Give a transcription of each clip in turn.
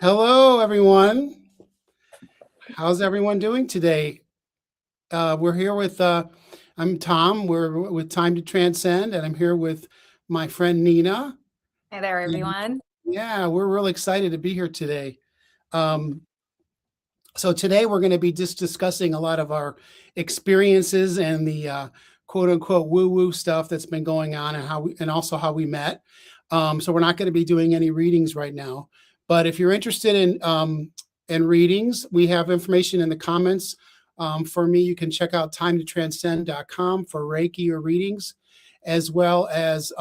Hello, everyone. How's everyone doing today? We're here with, I'm Tom. We're with Time to Transcend, and I'm here with my friend Nina. Hi there, And everyone. yeah, we're really excited to be here today. Um, so today we're going to be just discussing a lot of our experiences and the quote unquote woo woo stuff that's been going on and and also how we met. So we're not going to be doing any readings right now, but if you're interested in readings, we have information in the comments. For me, you can check out timetotranscend.com for Reiki or readings, as well as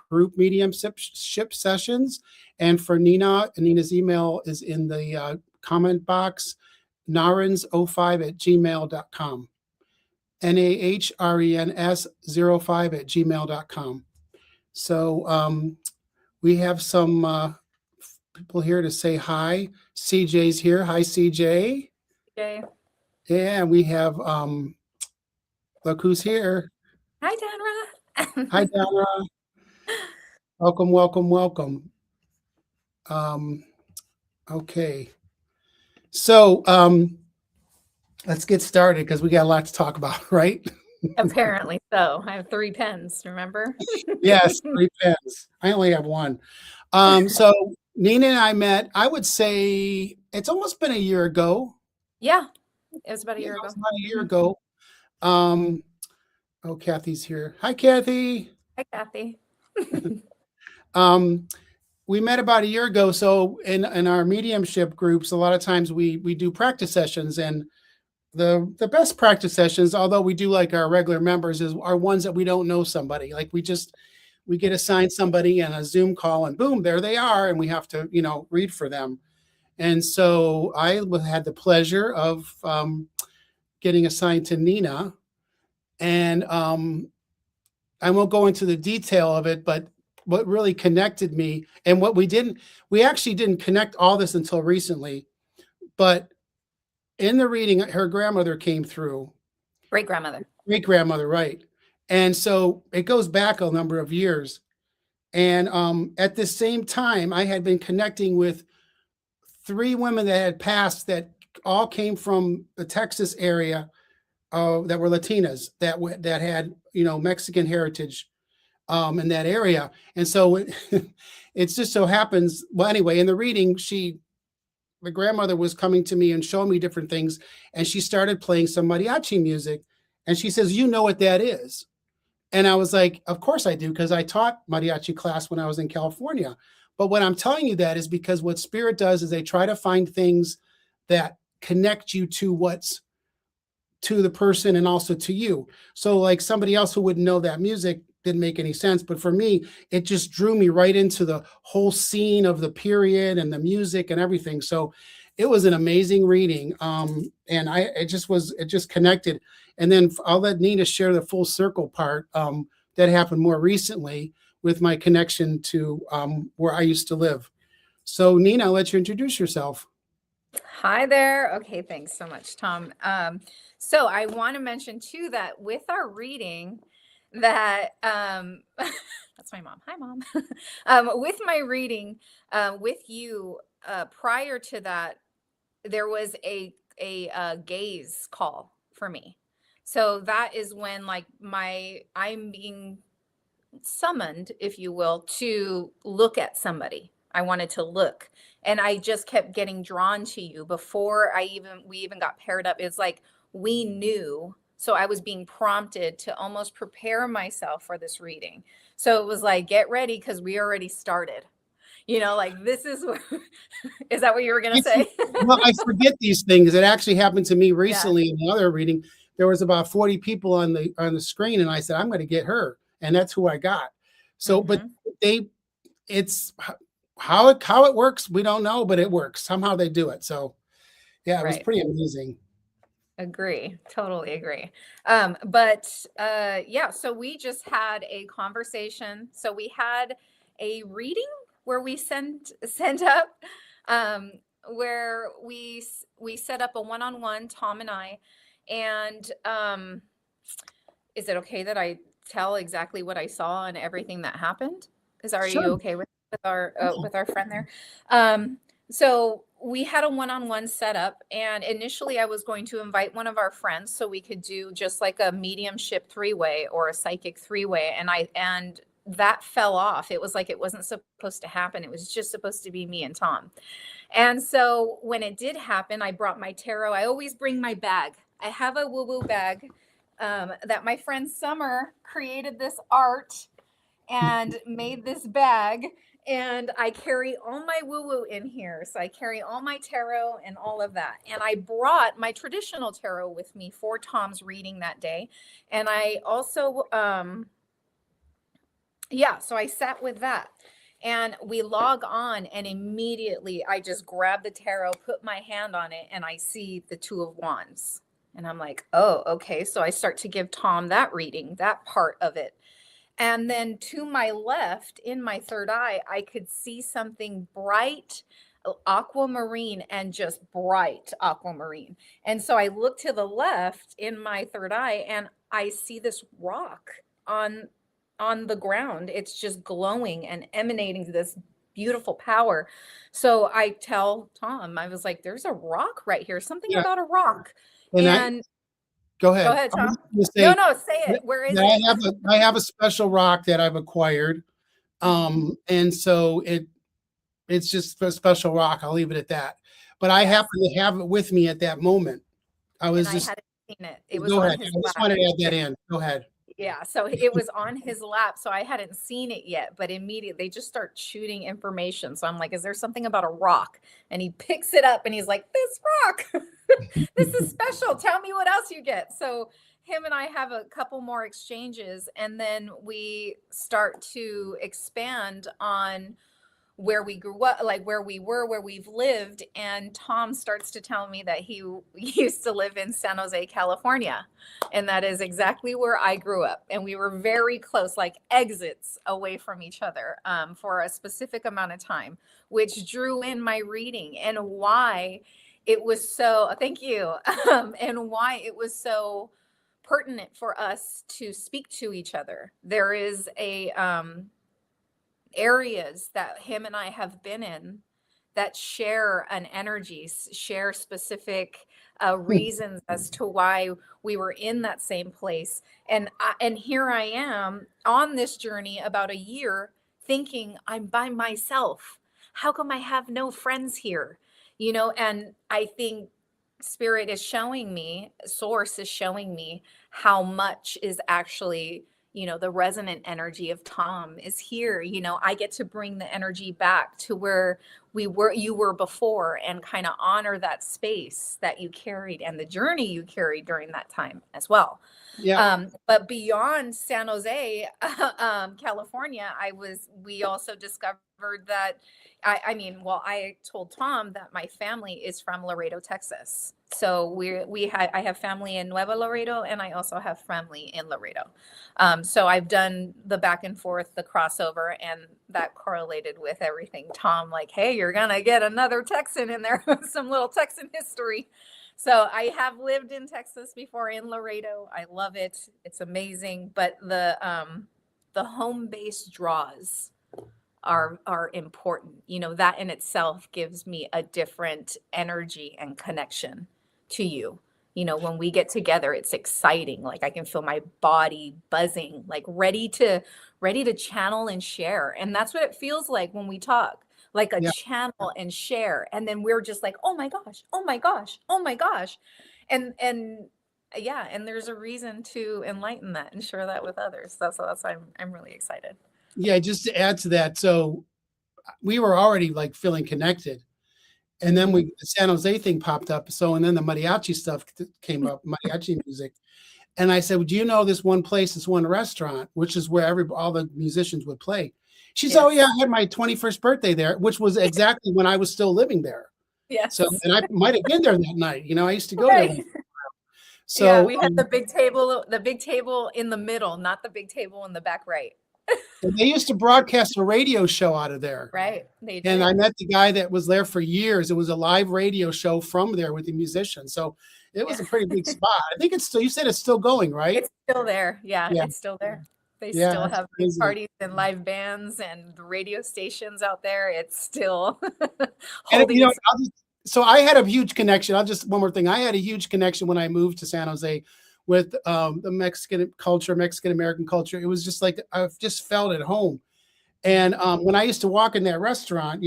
group mediumship sessions. And for Nina's email is in the comment box, nahrens05@gmail.com. nahrens05@gmail.com. So we have some people here to say hi. CJ's here. Hi, CJ. Okay. Yeah, we have, look who's here. Hi, Danra. Hi, Dara. Welcome, welcome, welcome. Um, okay. So let's get started because we got a lot to talk about, right? Apparently so. I have 3 pens, remember? Yes, 3 pens. I only have one. So Nina and I met, I would say it's almost been a year ago. Yeah, it was about a Yeah, year it ago. was about a year ago. Um, oh, Kathy's here. Hi, Kathy. Hi, Kathy. Um, we met about a year ago. So in our mediumship groups, a lot of times we do practice sessions, and the best practice sessions, although we do like our regular members, are ones that we don't know somebody. Like we get assigned somebody in a Zoom call, and boom, there they are, and we have to read for them. And so I had the pleasure of getting assigned to Nina, and I won't go into the detail of it, but what really connected me and what we actually didn't connect all this until recently, but in the reading, her grandmother came through. Great grandmother. Great grandmother, right? And so it goes back a number of years. And at the same time, I had been connecting with 3 women that had passed that all came from the Texas area, that were Latinas that had Mexican heritage in that area. And so it just so happens. Well, anyway, in the reading, the grandmother was coming to me and showing me different things, and she started playing some mariachi music, and she says, "You know what that is?" And I was like, "Of course I do, because I taught mariachi class when I was in California." But what I'm telling you that is because what spirit does is they try to find things that connect you to what's to the person and also to you. So like somebody else who wouldn't know that music didn't make any sense, but for me it just drew me right into the whole scene of the period and the music and everything. So it was an amazing reading, and it just connected. And then I'll let Nina share the full circle part, that happened more recently with my connection to where I used to live. So Nina, I'll let you introduce yourself. Hi there. Okay, thanks so much, Tom. So I want to mention too that with our reading, that that's my mom. Hi, mom. With my reading, with you, prior to that, there was a gaze call for me. So that is when like I'm being summoned, if you will, to look at somebody. I wanted to look, and I just kept getting drawn to you before we even got paired up. It's like we knew. So I was being prompted to almost prepare myself for this reading. So it was like, get ready because we already started. Like this is what, is that what you were gonna say? Well, I forget these things. It actually happened to me Yeah. recently in another reading. There was about 40 people on the screen, and I said, I'm going to get her, and that's who I got. So, but Hmm. they, it's how it works. We don't know, but it works. Somehow they do it. So, yeah, it was Right. pretty amazing. Agree. Totally agree. But yeah, so we just had a conversation. So we had a reading where we sent up, um, where we set up a one-on-one, Tom and I. And is it okay that I tell exactly what I saw and everything that happened? Are Sure. you okay with our friend there? Um, so we had a one-on-one setup, and initially I was going to invite one of our friends so we could do just like a mediumship three-way or a psychic three-way, and that fell off. It was like it wasn't supposed to happen. It was just supposed to be me and Tom. And so when it did happen, I brought my tarot. I always bring my bag. I have a woo-woo bag that my friend Summer created this art and made this bag. And I carry all my woo-woo in here. So I carry all my tarot and all of that. And I brought my traditional tarot with me for Tom's reading that day. And I also, so I sat with that. And we log on, and immediately I just grab the tarot, put my hand on it, and I see the Two of Wands. And I'm like, oh, okay. So I start to give Tom that reading, that part of it. And then to my left, in my third eye, I could see something bright, aquamarine, and just bright aquamarine. And so I look to the left in my third eye, and I see this rock on the ground. It's just glowing and emanating this beautiful power. So I tell Tom, I was like, there's a rock right here, something about a rock. And go ahead. Go ahead, Tom. Say, no, say it. Where is it? I have a special rock that I've acquired. And so it's just a special rock. I'll leave it at that. But I happen to have it with me at that moment. I hadn't seen it. It was on his lap. I just wanted to add that in. Go ahead. Yeah, so it was on his lap, so I hadn't seen it yet, but immediately they just start shooting information. So I'm like, is there something about a rock? And he picks it up and he's like, this rock, this is special. Tell me what else you get. So him and I have a couple more exchanges, and then we start to expand on where we grew up, like where we were, where we've lived. And Tom starts to tell me that he used to live in San Jose, California. And that is exactly where I grew up. And we were very close, like exits away from each other for a specific amount of time, which drew in my reading and why it was so, thank you, and why it was so pertinent for us to speak to each other. There is areas that him and I have been in that share an energy, share specific reasons as to why we were in that same place. And here I am on this journey about a year thinking I'm by myself. How come I have no friends here? You know, and I think Spirit is showing me, Source is showing me how much is actually, you know, the resonant energy of Tom is here. You know, I get to bring the energy back to where you were before, and kind of honor that space that you carried and the journey you carried during that time as well. Yeah. But beyond San Jose, California, we also discovered that I told Tom that my family is from Laredo, Texas. So I have family in Nuevo Laredo, and I also have family in Laredo. So I've done the back and forth, the crossover, and that correlated with everything. Tom, like, hey, you're gonna get another Texan in there, some little Texan history. So I have lived in Texas before, in Laredo. I love it. It's amazing. But the home base draws are important. You know, that in itself gives me a different energy and connection to you. You know, when we get together, it's exciting. Like I can feel my body buzzing, like ready to channel and share. And that's what it feels like when we talk, like a channel and share. And then we're just like, oh my gosh, oh my gosh, oh my gosh. And there's a reason to enlighten that and share that with others. That's why I'm really excited. Yeah, just to add to that, so we were already like feeling connected, and then the San Jose thing popped up. So, and then the mariachi stuff came up, mariachi music, and I said, well, "Do you know this one place, this one restaurant, which is where all the musicians would play?" She said, "Oh yeah, I had my 21st birthday there," which was exactly when I was still living there. Yes. So, and I might have been there that night. You know, I used to go there. So yeah, we had the big table in the middle, not the big table in the back right. They used to broadcast a radio show out of there. Right. They did. And I met the guy that was there for years. It was a live radio show from there with the musicians. So it was a pretty big spot. I think it's still, you said it's still going, right? It's still there. Yeah. It's still there. They still have big parties and live bands and the radio stations out there. It's still holding. so I had a huge connection. I'll just one more thing. I had a huge connection when I moved to San Jose with the Mexican culture, Mexican American culture. It was just like I just felt at home. And when I used to walk in that restaurant,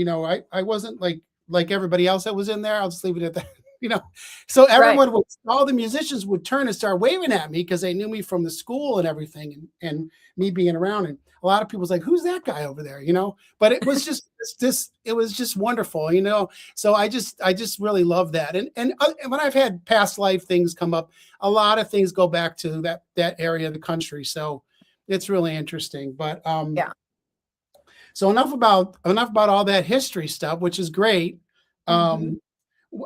I wasn't like everybody else that was in there. I'll just leave it at that. You know, so Right. all the musicians would turn and start waving at me because they knew me from the school and everything, and me being around. And a lot of people was like, "Who's that guy over there?" But it was it was just wonderful. So I just really love that. And when I've had past life things come up, a lot of things go back to that area of the country. So it's really interesting. But Yeah. so enough about all that history stuff, which is great. Hmm. Um,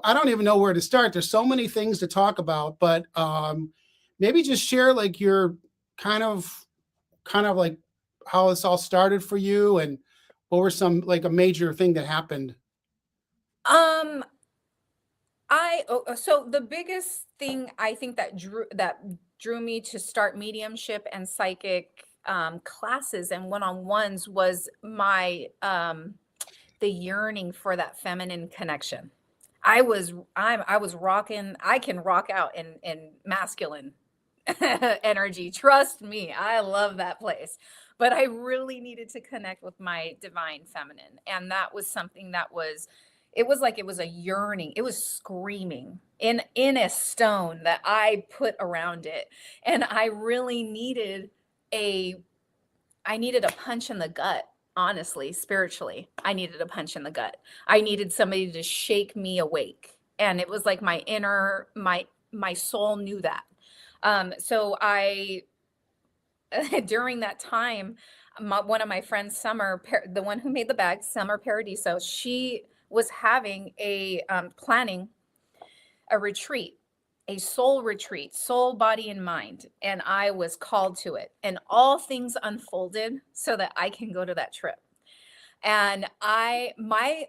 I don't even know where to start. There's so many things to talk about, but maybe just share like your kind of like how this all started for you, and what were some like a major thing that happened. Um, so the biggest thing I think that drew me to start mediumship and psychic classes and one-on-ones was my the yearning for that feminine connection. I was rocking. I can rock out in masculine energy. Trust me, I love that place. But I really needed to connect with my divine feminine. And that was something that was it was like it was a yearning. It was screaming in a stone that I put around it. And a I needed a punch in the gut, honestly, spiritually. I needed a punch in the gut. I needed somebody to shake me awake. And it was like my soul knew that. So I during that time, one of my friends, the one who made the bag, Summer Paradiso, she was having planning a retreat, a soul retreat, soul, body, and mind. And I was called to it. And all things unfolded so that I can go to that trip. And my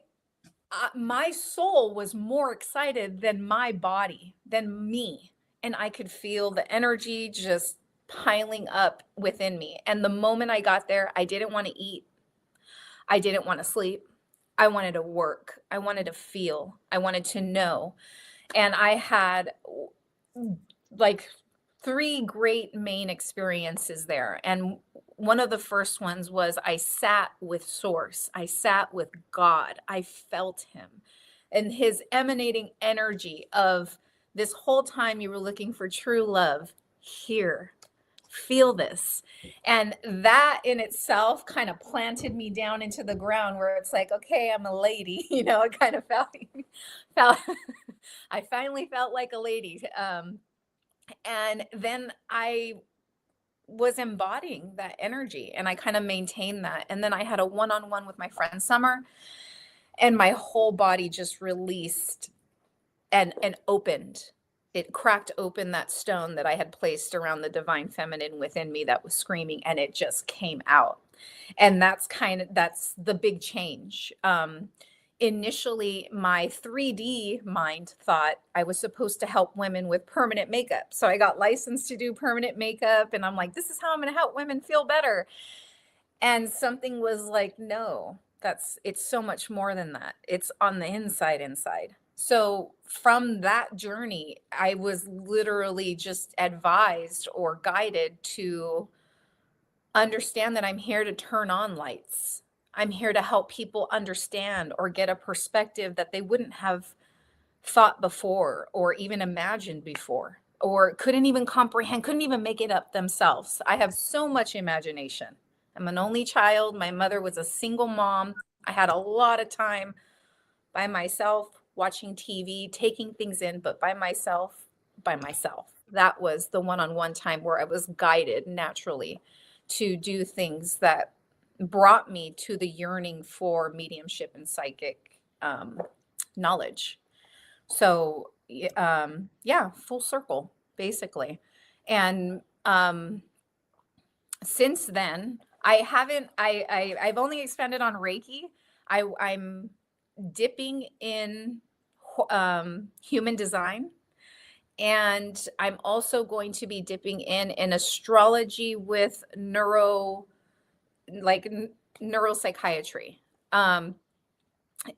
soul was more excited than my body, than me. And I could feel the energy just piling up within me. And the moment I got there, I didn't want to eat. I didn't want to sleep. I wanted to work. I wanted to feel. I wanted to know. And I had like three great main experiences there. And one of the first ones was I sat with Source, I sat with God, I felt Him and His emanating energy of this whole time you were looking for true love. Here, feel this. And that in itself kind of planted me down into the ground where it's like, okay, I'm a lady. It kind of felt I finally felt like a lady. And then I was embodying that energy and I kind of maintained that. And then I had a one-on-one with my friend Summer, and my whole body just released and opened. It cracked open that stone that I had placed around the divine feminine within me that was screaming, and it just came out. And that's the big change. Initially, my 3D mind thought I was supposed to help women with permanent makeup. So I got licensed to do permanent makeup, and I'm like, this is how I'm going to help women feel better. And something was like, no, it's so much more than that. It's on the inside. So from that journey, I was literally just advised or guided to understand that I'm here to turn on lights. I'm here to help people understand or get a perspective that they wouldn't have thought before or even imagined before or couldn't even comprehend, couldn't even make it up themselves. I have so much imagination. I'm an only child. My mother was a single mom. I had a lot of time by myself watching TV, taking things in, but by myself. That was the one-on-one time where I was guided naturally to do things that brought me to the yearning for mediumship and psychic knowledge. So, yeah, full circle, basically. And since then, I haven't. I've only expanded on Reiki. I'm dipping in human design, and I'm also going to be dipping in astrology with like neuropsychiatry. Um,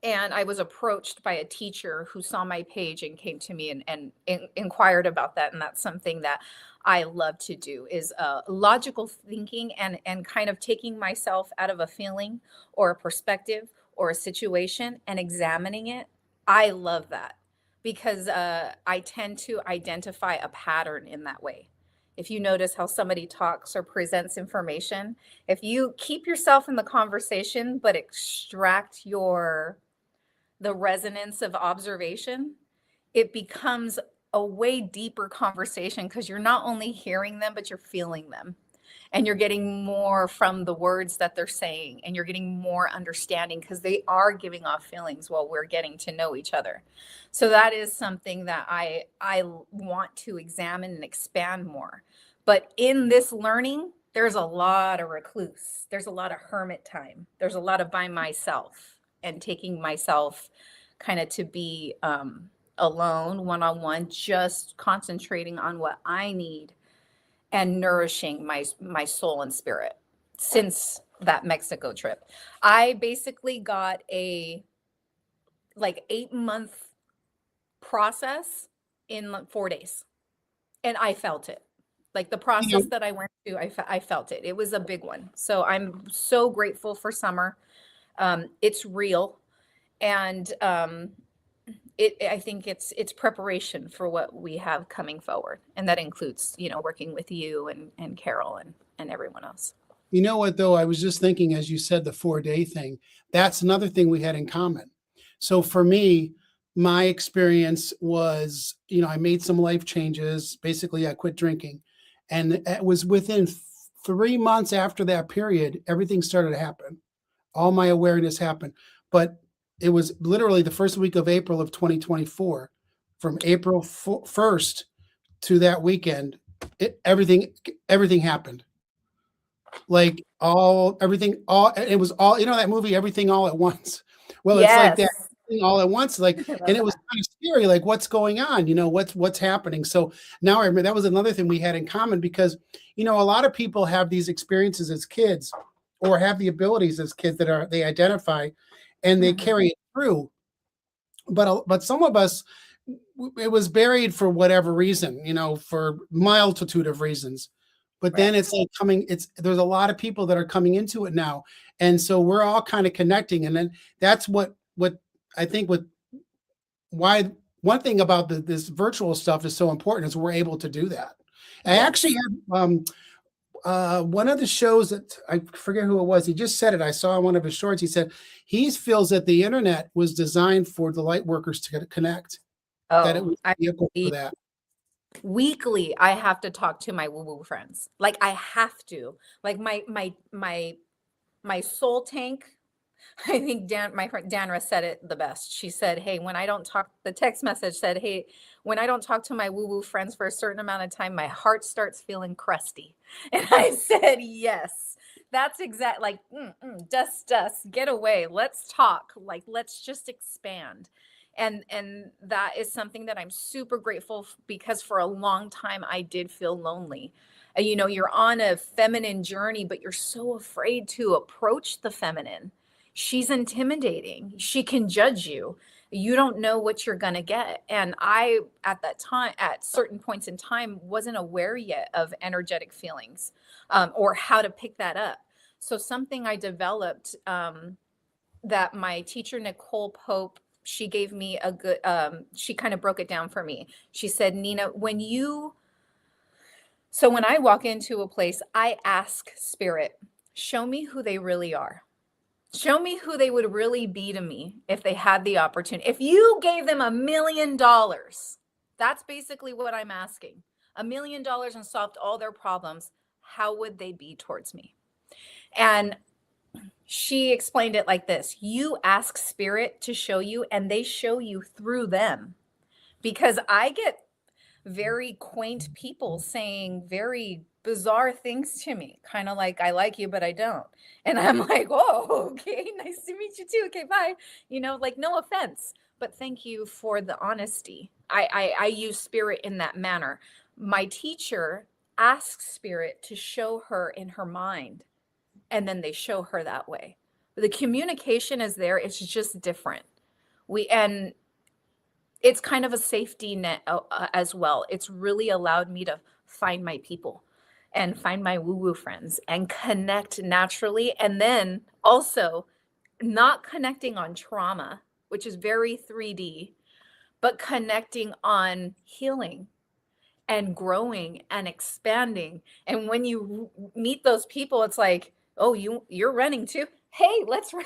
And I was approached by a teacher who saw my page and came to me and inquired about that. And that's something that I love to do, is logical thinking and kind of taking myself out of a feeling or a perspective or a situation and examining it. I love that because I tend to identify a pattern in that way. If you notice how somebody talks or presents information, if you keep yourself in the conversation but extract the resonance of observation, it becomes a way deeper conversation because you're not only hearing them, but you're feeling them. And you're getting more from the words that they're saying, and you're getting more understanding because they are giving off feelings while we're getting to know each other. So that is something that I want to examine and expand more. But in this learning, there's a lot of recluse. There's a lot of hermit time. There's a lot of by myself and taking myself kind of to be alone, one-on-one, just concentrating on what I need and nourishing my soul and spirit. Since that Mexico trip, I basically got a like 8-month process in like 4 days, and I felt it. Like the You process know, that I went through, I felt it. It was a big one. So I'm so grateful for summer. It's real, and I think it's preparation for what we have coming forward, and that includes, working with you and Carol and everyone else. you know what though? I was just thinking as you said the 4-day thing. That's another thing we had in common. So for me, my experience was, I made some life changes. Basically, I quit drinking, and it was within 3 months after that period, everything started to happen. All my awareness happened, but it was literally the first week of April of 2024. From April 1st to that weekend, everything happened. Like all everything all it was all, that movie Everything All at Once. Well, it's like Yes. that, everything all at once, like, I and love it was that. kind of scary, like what's going on, what's happening. So now I remember that was another thing we had in common because a lot of people have these experiences as kids or have the abilities as kids that they identify and they Mhm. carry it through. But some of us, it was buried for whatever reason, for multitude of reasons. But Right. then it's like there's a lot of people that are coming into it now, and so we're all kind of connecting. And then that's what I think what why one thing about this virtual stuff is so important is we're able to do that. I actually Yes. had one of the shows that I forget who it was. He just said it. I saw one of his shorts. He said he feels that the internet was designed for the light workers to connect, that it Oh, was I a vehicle for believe that. weekly I have to talk to my woo-woo friends. Like I have to. Like my soul tank. I think my friend Danra said it the best. She said, "Hey, when I don't talk," the text message said, "Hey, when I don't talk to my woo-woo friends for a certain amount of time, my heart starts feeling crusty." And I said, "Yes, that's exact. Like, dust, get away. Let's talk. Like, let's just expand." And that is something that I'm super grateful because for a long time I did feel lonely. You're on a feminine journey, but you're so afraid to approach the feminine. She's intimidating. She can judge you. You don't know what you're going to get. And I, at that time, at certain points in time, wasn't aware yet of energetic feelings or how to pick that up. So, something I developed that my teacher, Nicole Pope, she gave me a good, she kind of broke it down for me. She said, Nina, when I walk into a place, I ask spirit, show me who they really are. Show me who they would really be to me if they had the opportunity. If you gave them $1 million, that's basically what I'm asking. $1 million and solved all their problems, how would they be towards me? And she explained it like this: you ask spirit to show you, and they show you through them. Because I get very quaint people saying very bizarre things to me, kind of like, I like you, but I don't. And I'm like, oh, okay, nice to meet you too. Okay, bye. Like no offense, but thank you for the honesty. I use spirit in that manner. My teacher asks spirit to show her in her mind, and then they show her that way. The communication is there. It's just different. And it's kind of a safety net as well. It's really allowed me to find my people and find my woo woo friends and connect naturally. And then also not connecting on trauma, which is very 3D, but connecting on healing and growing and expanding. And when you meet those people, it's like, oh, you're running too. Hey, let's run.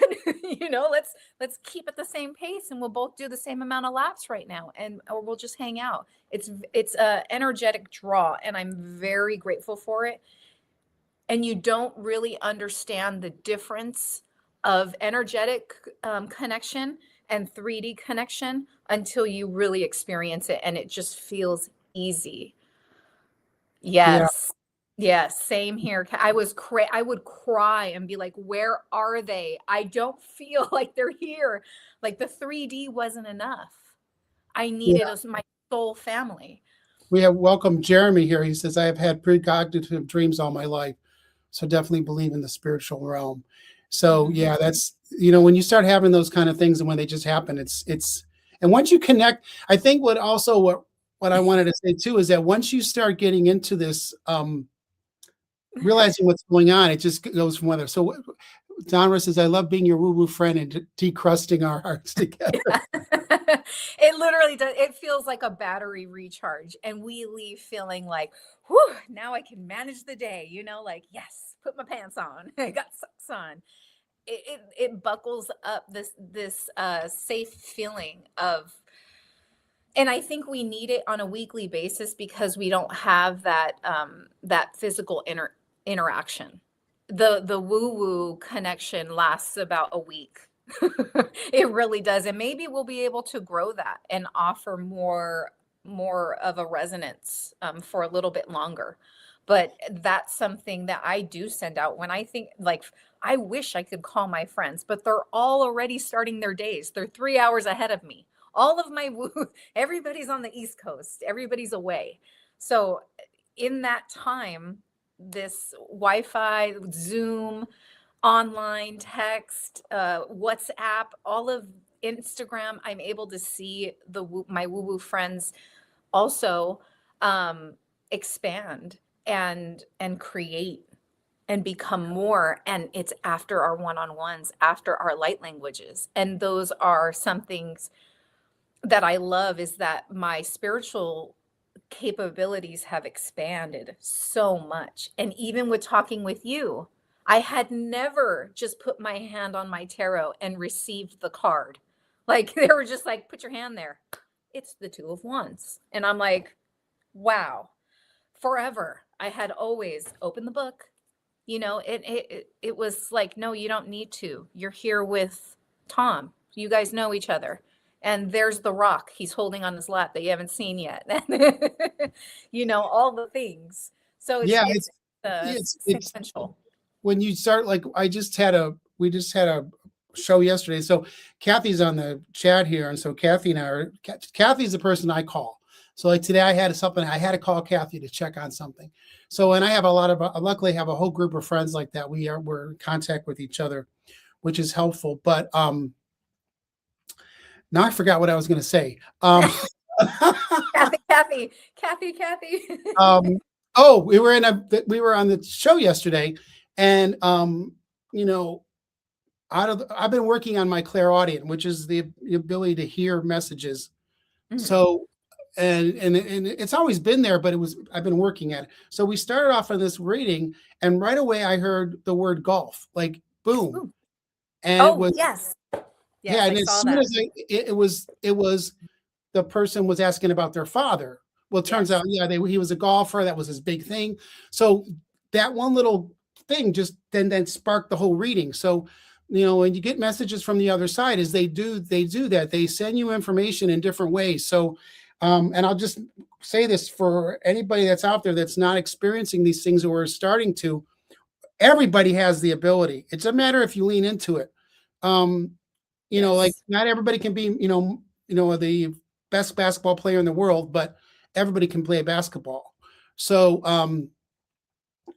Let's keep at the same pace, and we'll both do the same amount of laps right now, and or we'll just hang out. It's a energetic draw, and I'm very grateful for it. And you don't really understand the difference of energetic connection and 3D connection until you really experience it, and it just feels easy. Yeah. Yes. Yes, same here. I would cry and be like, "Where are they? I don't feel like they're here." Like the 3D wasn't enough. I needed my soul family. We have welcomed Jeremy here. He says, I have had precognitive dreams all my life. So definitely believe in the spiritual realm. So yeah, that's, when you start having those kind of things and when they just happen, and once you connect, I think what I wanted to say too, is that once you start getting into this, realizing what's going on, it just goes from weather. So Donra says, I love being your woo-woo friend and decrusting our hearts together. It literally does. It feels like a battery recharge. And we leave feeling like, whew, now I can manage the day, like, yes, put my pants on. I got socks on. It buckles up this safe feeling of, and I think we need it on a weekly basis because we don't have that physical interaction. The woo-woo connection lasts about a week. It really does. And maybe we'll be able to grow that and offer more of a resonance for a little bit longer. But that's something that I do send out when I think, like, I wish I could call my friends, but they're all already starting their days. They're 3 hours ahead of me. All of my everybody's on the East Coast. Everybody's away. So in that time, this Wi-Fi, Zoom, online text, WhatsApp, all of Instagram, I'm able to see my woo-woo friends also expand and create and become more. And it's after our one-on-ones, after our light languages. And those are some things that I love, is that my spiritual capabilities have expanded so much. And even with talking with you, I had never just put my hand on my tarot and received the card. Like they were just like, put your hand there. It's the Two of Wands. And I'm like, wow. Forever, I had always opened the book. It was like, no, you don't need to. You're here with Tom. You guys know each other. And there's the rock he's holding on his lap that you haven't seen yet. All the things. So it's essential. When you start, like, we just had a show yesterday. So Kathy's on the chat here. And so Kathy's the person I call. So like today I had to call Kathy to check on something. So, and I have luckily have a whole group of friends like that. We're in contact with each other, which is helpful. But, now I forgot what I was going to say. Kathy. We were on the show yesterday, and I've been working on my clairaudient, which is the ability to hear messages. Mm-hmm. So, and it's always been there, but I've been working at it. So we started off on this reading, and right away I heard the word golf, like boom. Ooh. And it was, yes. Yes, yeah, and as soon as it was the person was asking about their father. Well, it turns out, he was a golfer. That was his big thing. So that one little thing just then sparked the whole reading. So, when you get messages from the other side, is they do that. They send you information in different ways. So, and I'll just say this for anybody that's out there that's not experiencing these things or is starting to. Everybody has the ability. It's a matter if you lean into it. Like not everybody can be, the best basketball player in the world, but everybody can play basketball. So,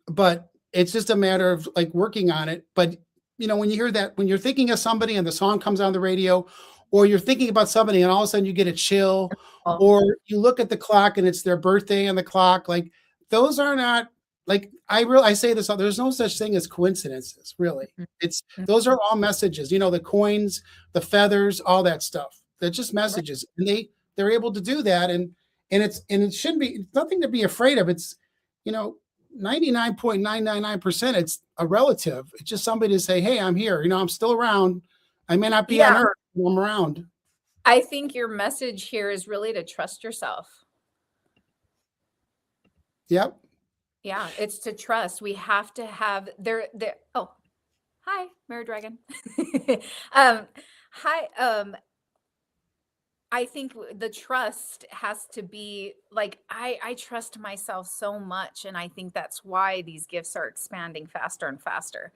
but it's just a matter of like working on it. But when you hear that, when you're thinking of somebody and the song comes on the radio, or you're thinking about somebody and all of a sudden you get a chill, Oh, or you look at the clock and it's their birthday on the clock, like those are not, like I say this, there's no such thing as coincidences, really. mhm, It's mhm. those are all messages, the coins, the feathers, all that stuff. They're just Right. messages. And they're able to do that. And it shouldn't be, it's nothing to be afraid of. It's, you know, 99.999%, it's a relative. It's just somebody to say, hey, I'm here. I'm still around. I may not be on Yeah. Earth, but I'm around. I think your message here is really to trust yourself. Yep. Yeah, it's to trust. We have to have there. Oh, hi, Mary Dragon. um, hi. I think the trust has to be like I trust myself so much, and I think that's why these gifts are expanding faster and faster.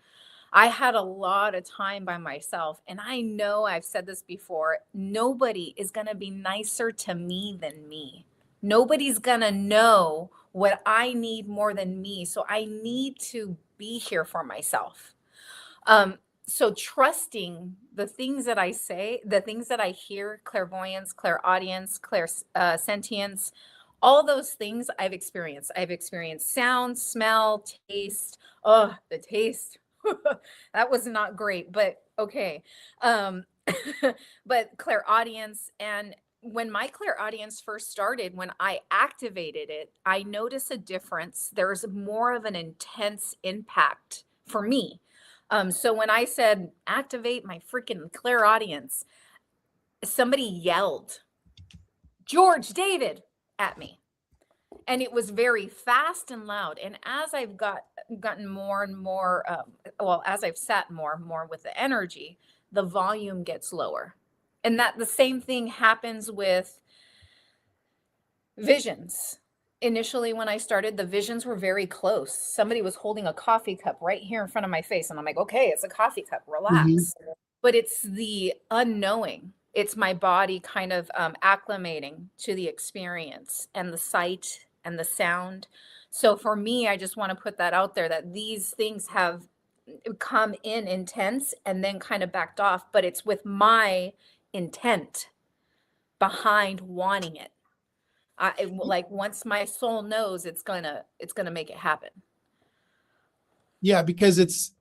I had a lot of time by myself, and I know I've said this before, nobody is going to be nicer to me than me. Nobody's going to know what I need more than me. So I need to be here for myself. So trusting the things that I say, the things that I hear, clairvoyance, clairaudience, sentience, all those things I've experienced. I've experienced sound, smell, taste. Oh, the taste. That was not great, but okay. Um, but clairaudience, and when my clairaudience first started, when I activated it, I noticed a difference. There's more of an intense impact for me. So when I said activate my freaking clairaudience, somebody yelled, George David, at me. And it was very fast and loud. And as I've gotten more and more, as I've sat more and more with the energy, the volume gets lower. And that the same thing happens with visions. Initially, when I started, the visions were very close. Somebody was holding a coffee cup right here in front of my face. And I'm like, okay, it's a coffee cup, Mm-hmm. relax. But it's the unknowing. It's my body kind of acclimating to the experience and the sight and the sound. So for me, I just want to put that out there that these things have come in intense and then kind of backed off, but it's with my intent behind wanting it. Like once my soul knows it's gonna make it happen. Yeah, because it's,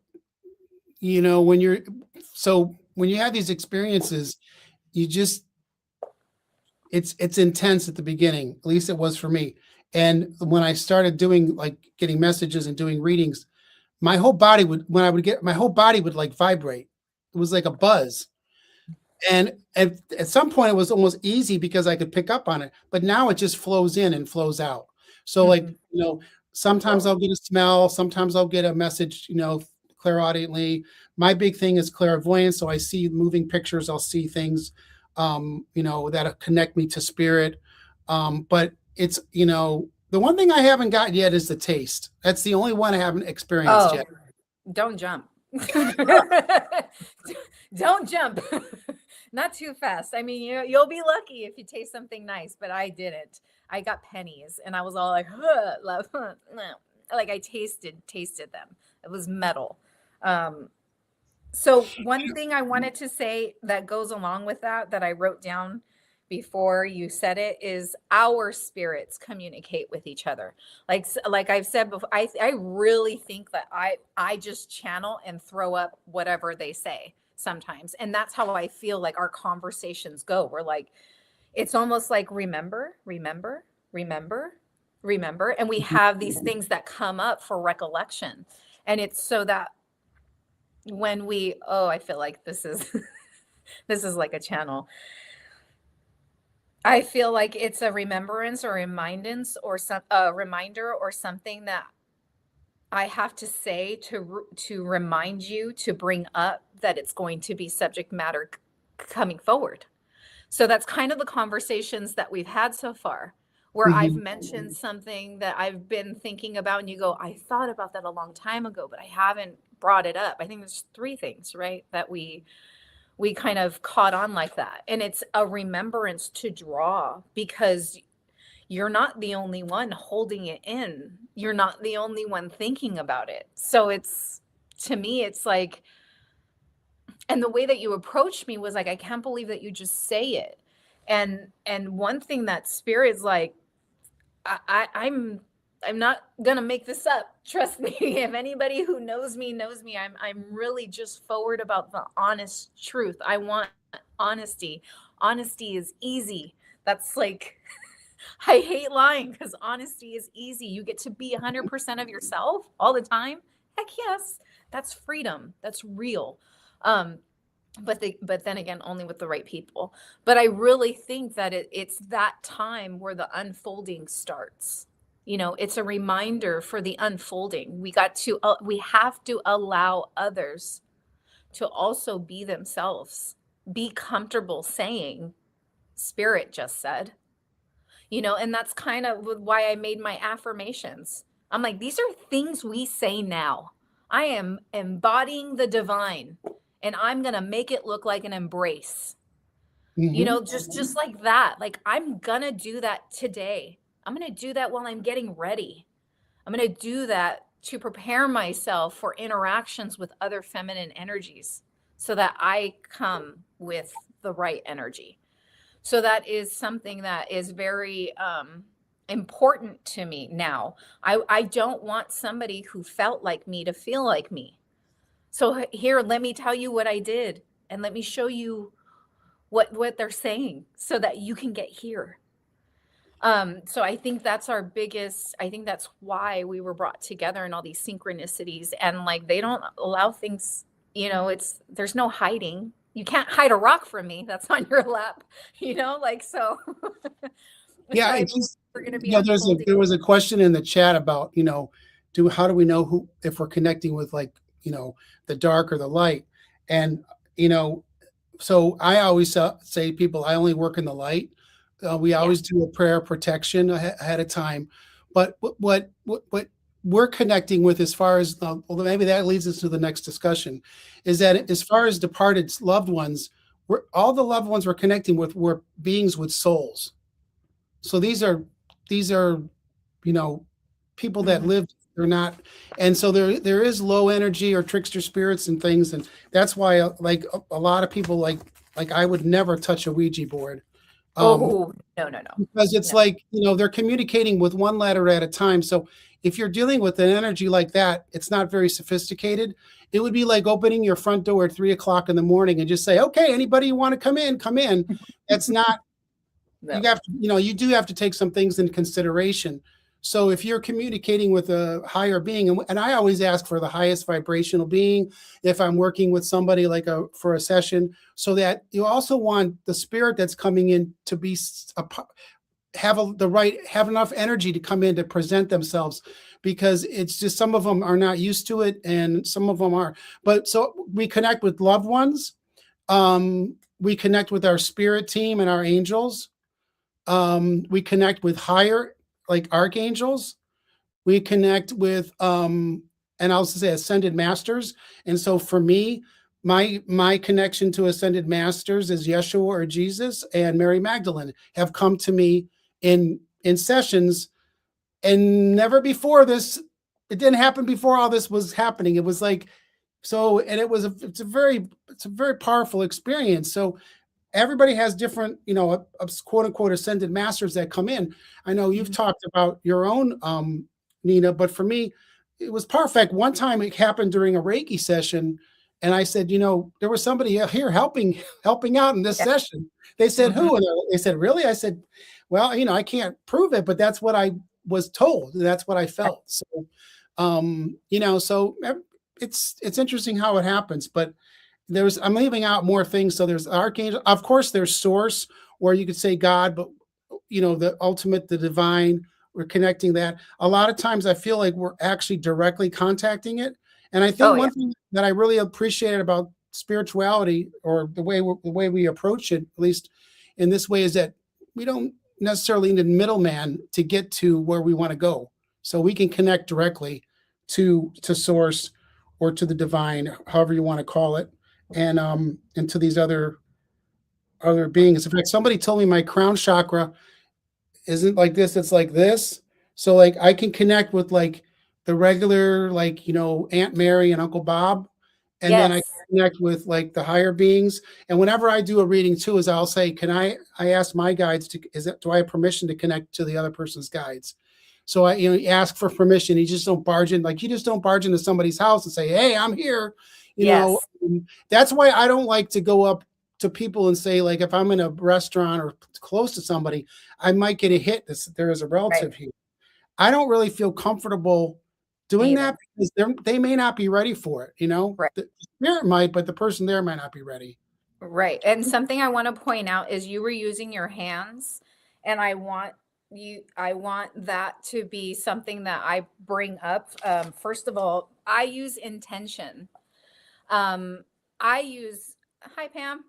when you have these experiences, you just, it's intense at the beginning. At least it was for me. And when I started doing, like, getting messages and doing readings, my whole body would, when I would get, my whole body would like vibrate. It was like a buzz. And at some point it was almost easy because I could pick up on it, but now it just flows in and flows out. So, like, Mhm. sometimes I'll get a smell, sometimes I'll get a message, clairaudiently. My big thing is clairvoyance. So I see moving pictures, I'll see things, that connect me to spirit. But it's, the one thing I haven't got yet is the taste. That's the only one I haven't experienced Oh, yet. don't jump. Don't jump. Not too fast. I mean, you'll be lucky if you taste something nice, but I didn't. I got pennies and I was all like, huh, love, huh, no. Like I tasted them. It was metal. Um, so one thing I wanted to say that goes along with that I wrote down before you said it is our spirits communicate with each other. Like I've said before, I really think that I just channel and throw up whatever they say sometimes. And that's how I feel like our conversations go. We're like, it's almost like remember. And we have these things that come up for recollection. And it's so that when I feel like this is this is like a channel. I feel like it's a remembrance or remindance or a reminder or something that I have to say to remind you to bring up that it's going to be subject matter coming forward. So that's kind of the conversations that we've had so far, where I've Mhm. mentioned something that I've been thinking about, and you go, I thought about that a long time ago, but I haven't brought it up. I think there's three things, right, that we kind of caught on like that. And it's a remembrance to draw because you're not the only one holding it in. You're not the only one thinking about it. So it's, to me, it's like And the way that you approached me was like, I can't believe that you just say it. And one thing that spirit's like, I'm not gonna make this up. Trust me. If anybody who knows me knows me, I'm really just forward about the honest truth. I want honesty. Honesty is easy. That's like I hate lying because honesty is easy. You get to be 100% of yourself all the time. Heck yes. That's freedom. That's real. Um, but then again, only with the right people. But I really think that it's that time where the unfolding starts. You know, it's a reminder for the unfolding. We have to allow others to also be themselves, be comfortable saying, Spirit just said, you know, and that's kind of why I made my affirmations. I'm like, these are things we say now. I am embodying the divine and I'm going to make it look like an embrace. You know, just like that. Like I'm going to do that today. I'm going to do that while I'm getting ready. I'm going to do that to prepare myself for interactions with other feminine energies so that I come with the right energy. So that is something that is very important to me now. I don't want somebody who felt like me to feel like me. So here, let me tell you what I did, and let me show you what they're saying so that you can get here. So I think that's our biggest, I think that's why we were brought together in all these synchronicities, and like they don't allow things, you know, there's no hiding. You can't hide a rock from me that's on your lap, you know, like so. Yeah, So I it's believe just, we're going to be you know, unfolding. there was a question in the chat about, you know, how do we know who, if we're connecting with, like, you know, the dark or the light? And, you know, so I always say to people, I only work in the light. We Yeah. always do a prayer of protection ahead of time. But what we're connecting with, as far as, well, maybe that leads us to the next discussion, is that as far as departed loved ones, all the loved ones we're connecting with were beings with souls. So these are, you know, people that Mhm. lived. They're not, and so there is low energy or trickster spirits and things, and that's why, like a lot of people, like I would never touch a Ouija board, um, Oh, no. because it's No. like, you know, they're communicating with one letter at a time. So if you're dealing with an energy like that, it's not very sophisticated. It would be like opening your front door at 3 o'clock in the morning and just say, "Okay, anybody you want to come in, come in." That's not, you No. have to, you know, you do have to take some things into consideration. So if you're communicating with a higher being, and I always ask for the highest vibrational being if I'm working with somebody, like for a session, so that you also want the spirit that's coming in to be have enough energy to come in to present themselves, because it's just, some of them are not used to it and some of them are. But so we connect with loved ones, we connect with our spirit team and our angels, we connect with higher, like archangels, we connect with, and I'll say ascended masters. And so for me, my connection to ascended masters is Yeshua or Jesus and Mary Magdalene have come to me in sessions. And never before this, it didn't happen before all this was happening. It was like, so, and it's a very powerful experience. So everybody has different, you know, quote unquote ascended masters that come in. I know you've Mhm. talked about your own, Nina, but for me, it was perfect. One time it happened during a Reiki session, and I said, you know, there was somebody here helping out in this Yeah. session. They said, Mhm. who? And they said, really? I said, well, you know, I can't prove it, but that's what I was told. That's what I felt. So, you know, so it's interesting how it happens, but I'm leaving out more things. So there's archangel, of course, there's source, or you could say God, but, you know, the ultimate, the divine, we're connecting that. A lot of times I feel like we're actually directly contacting it. And I Oh think yeah. one thing that I really appreciated about spirituality, or the way we approach it, at least in this way, is that we don't necessarily need a middleman to get to where we want to go. So we can connect directly to source, or to the divine, however you want to call it, and to these other beings. In fact, somebody told me my crown chakra isn't like this, it's like this. So like I can connect with, like, the regular, like, you know, Aunt Mary and Uncle Bob, and then I Yes. connect with like the higher beings. And whenever I do a reading too, is I'll say, can I ask my guides to, do I have permission to connect to the other person's guides? So I, you ask for permission. You just don't barge in, like you just don't barge into somebody's house and say, hey, I'm here. You know, Yes. that's why I don't like to go up to people and say, like, if I'm in a restaurant or close to somebody, I might get a hit that there is a Right. relative here. I don't really feel comfortable Me doing either. that because they may not be ready for it. Right. The spirit might, but the person there might not be ready. Right. And something I want to point out is you were using your hands, and I want that to be something that I bring up. First of all, I use intention. Um, I use, hi Pam.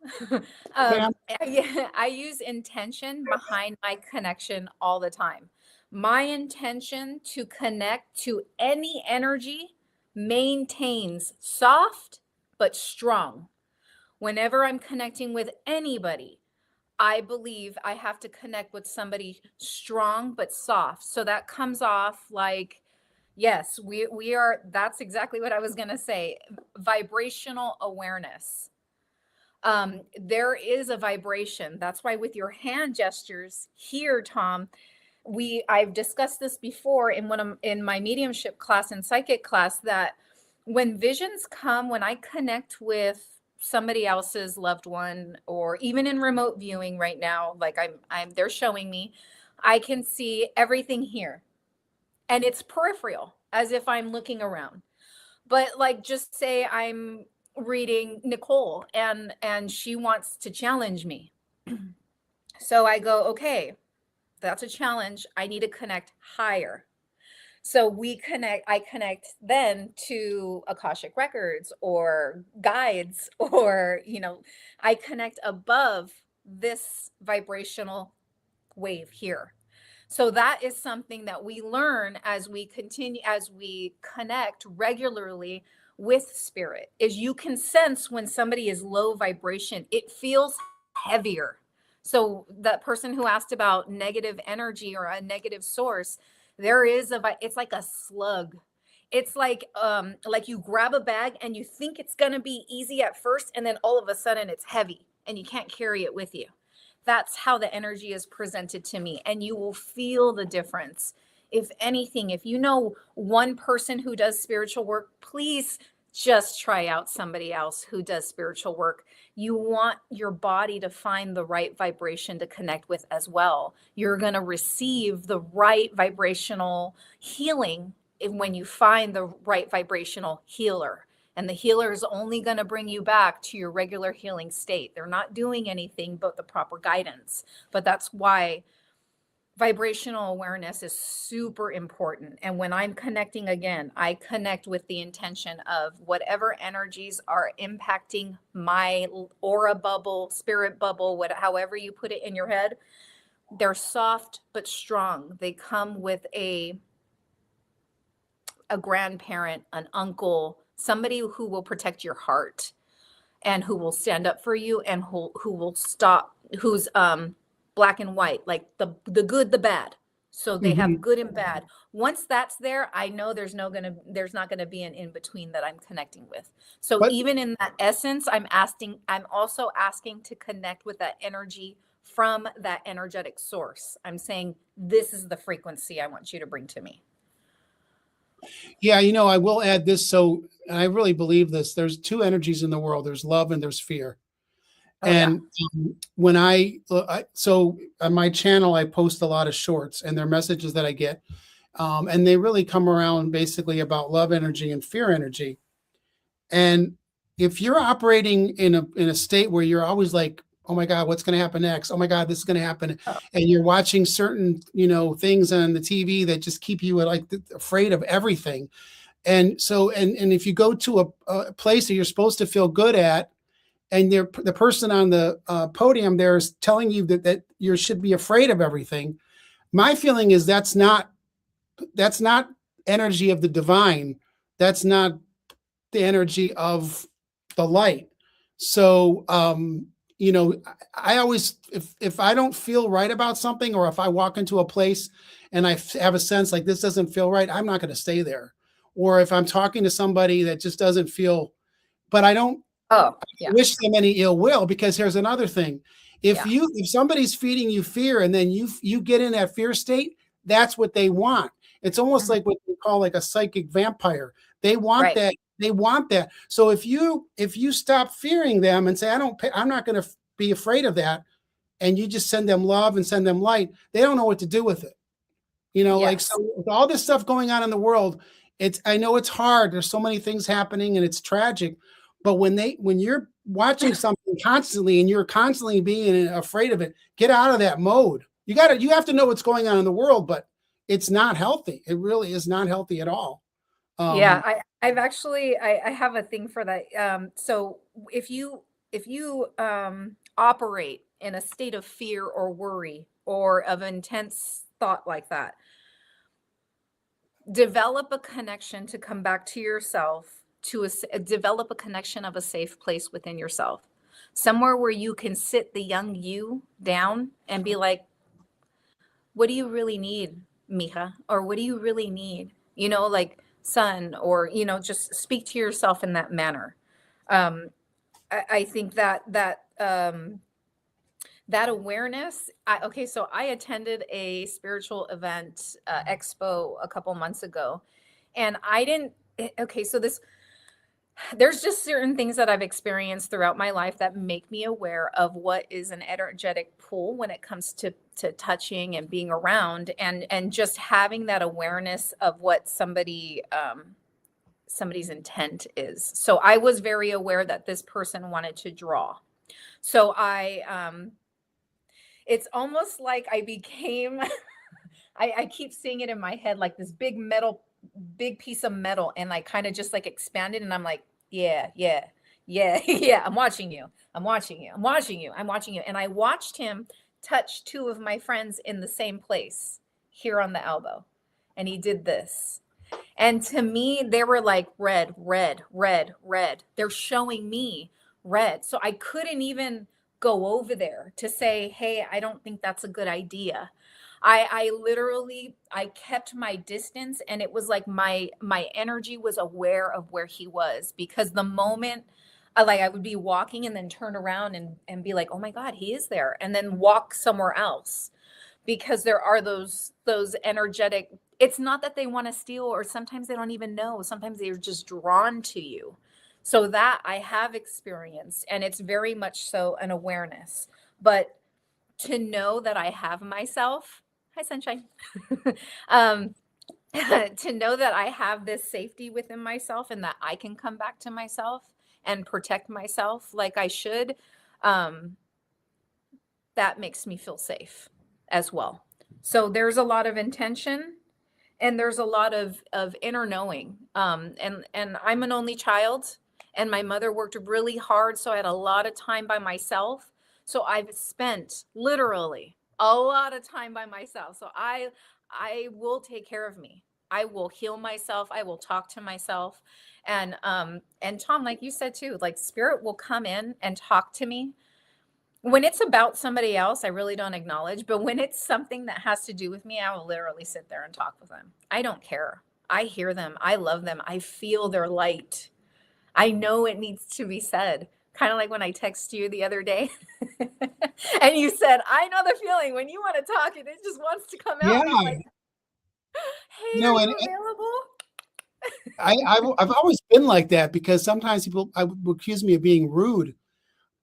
Pam? Yeah, I use intention behind my connection all the time. My intention to connect to any energy maintains soft but strong. Whenever I'm connecting with anybody, I believe I have to connect with somebody strong but soft. So that comes off like, yes, we are, that's exactly what I was going to say. Vibrational awareness. There is a vibration. That's why with your hand gestures here, Tom, I've discussed this before in in my mediumship class and psychic class, that when visions come, when I connect with somebody else's loved one, or even in remote viewing right now, like they're showing me, I can see everything here, and it's peripheral, as if I'm looking around. But like, just say I'm reading Nicole, and she wants to challenge me. So I go, okay, that's a challenge. I need to connect higher. So I connect then to Akashic records or guides, or, I connect above this vibrational wave here. So that is something that we learn as we continue, as we connect regularly with spirit, is you can sense when somebody is low vibration, it feels heavier. So that person who asked about negative energy or a negative source, there is it's like a slug. It's like you grab a bag and you think it's going to be easy at first, and then all of a sudden it's heavy and you can't carry it with you. That's how the energy is presented to me, and you will feel the difference. If anything, if you know one person who does spiritual work, please just try out somebody else who does spiritual work. You want your body to find the right vibration to connect with as well. You're going to receive the right vibrational healing when you find the right vibrational healer. And the healer is only going to bring you back to your regular healing state. They're not doing anything but the proper guidance. But that's why vibrational awareness is super important. And when I'm connecting again, I connect with the intention of whatever energies are impacting my aura bubble, spirit bubble, however you put it in your head. They're soft but strong. They come with a grandparent, an uncle, somebody who will protect your heart and who will stand up for you, and who will stop, who's black and white, like the good, the bad. So they Mm-hmm. have good and bad. Once that's there, I know there's not going to be an in between that I'm connecting with. So But even in that essence, I'm also asking to connect with that energy from that energetic source. I'm saying, this is the frequency I want you to bring to me. yeah, I will add this. So I really believe this. There's two energies in the world. There's love and there's fear. Oh yeah. And when so on my channel, I post a lot of shorts, and they're messages that I get. And they really come around basically about love energy and fear energy. And if you're operating in a state where you're always like, oh my God, what's going to happen next? Oh my God, this is going to happen. Oh, And you're watching certain, things on the TV that just keep you like afraid of everything. And so, and if you go to a place that you're supposed to feel good at, and the person on the podium there is telling you that you should be afraid of everything, my feeling is that's not energy of the divine. That's not the energy of the light. So, I always, if I don't feel right about something, or if I walk into a place and I have a sense like this doesn't feel right, I'm not going to stay there. Or if I'm talking to somebody that just doesn't feel but I don't Oh, yeah. wish them any ill will, because here's another thing. Yeah. If somebody's feeding you fear and then you get in that fear state, that's what they want. It's almost Mhm. like what we call like a psychic vampire. They want Right. that. They want that. So if you stop fearing them and say, I'm not going to be afraid of that, and you just send them love and send them light, they don't know what to do with it. Like, so Yes. with all this stuff going on in the world, I know it's hard. There's so many things happening and it's tragic. But when you're watching something constantly and you're constantly being afraid of it, get out of that mode. You have to know what's going on in the world, but it's not healthy. It really is not healthy at all. Yeah, Um, I've actually I have a thing for that. So if you operate in a state of fear or worry or of intense thought like that, develop a connection to come back to yourself, develop a connection of a safe place within yourself, somewhere where you can sit the young you down and be like, what do you really need, mija? Or what do you really need? Like, son, or, just speak to yourself in that manner. Um, I think that awareness. Okay, so I attended a spiritual event, expo a couple months ago, and I didn't. Okay, so there's just certain things that I've experienced throughout my life that make me aware of what is an energetic pull when it comes to touching and being around, and just having that awareness of what somebody's intent is. So I was very aware that this person wanted to draw. So it's almost like I became I keep seeing it in my head like this big piece of metal, and like kind of just like expanded, and I'm like, yeah, yeah, yeah, yeah, I'm watching you. I'm watching you. I'm watching you. I'm watching you. And I watched him touch two of my friends in the same place here on the elbow. And he did this. And to me, they were like red, red, red, red. They're showing me red. So I couldn't even go over there to say, hey, I don't think that's a good idea. I literally I kept my distance, and it was like my energy was aware of where he was, because the moment I would be walking and then turn around and be like, oh my God, he is there, and then walk somewhere else, because there are those energetic. It's not that they want to steal, or sometimes they don't even know, sometimes they're just drawn to you. So that I have experienced, and it's very much so an awareness. But to know that I have myself, hi sunshine, um to know that I have this safety within myself, and that I can come back to myself and protect myself like I should, um that makes me feel safe as well. So there's a lot of intention, and there's a lot of inner knowing. And I'm an only child, and my mother worked really hard, so I had a lot of time by myself. So I've spent literally a lot of time by myself. So I will take care of me. I will heal myself. I will talk to myself. And Tom, like you said too, like spirit will come in and talk to me. When it's about somebody else, I really don't acknowledge, but when it's something that has to do with me, I will literally sit there and talk with them. I don't care. I hear them. I love them. I feel their light. I know it needs to be said. Kind of like when I text you the other day and you said, I know the feeling when you want to talk and it just wants to come out. yeah, And I'm like, hey, are and you available? I've always been like that, because sometimes people would accuse me of being rude.